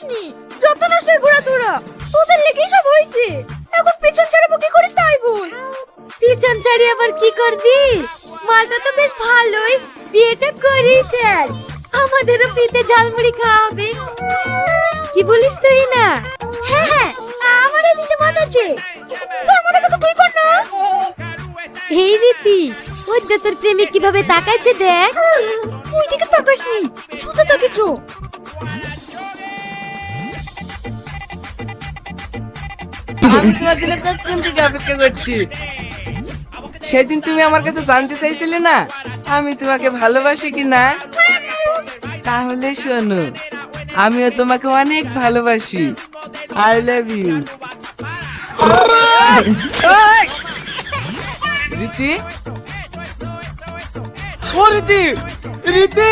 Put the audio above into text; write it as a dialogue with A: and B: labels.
A: বুঝিসনি যত নষ্টের ঘোরা তোরা তোদের লেগেই সব হয়েছে। এখন পিছন ছাড়াবো কি করে তাই বল। পিছন ছাড়ি আবার কি করবি? মালটা তো বেশ ভালোই, বিয়েটা করেই ফেল। আমাদেরও ফ্রিতে ঝালমুড়ি খাওয়াবে। কি বলিস তুই না? হ্যাঁ হ্যাঁ, আমারও দিতে মত আছে। তোর মনে তো তুই কর না। এই রীতি ওই যে তোর প্রেমিক কিভাবে তাকাইছে দেখ। ওই দিকে তাকাসনি, শুধু তাকিয়েছ।
B: আমি তোমার জন্য কখন থেকে অপেক্ষা করছি। সেদিন তুমি আমার কাছে জানতে চাইছিলে না আমি তোমাকে ভালোবাসি কি না? তাহলে শোনো, আমিও তোমাকে অনেক ভালোবাসি। I love you. রীতি, ও রীতি, রীতি।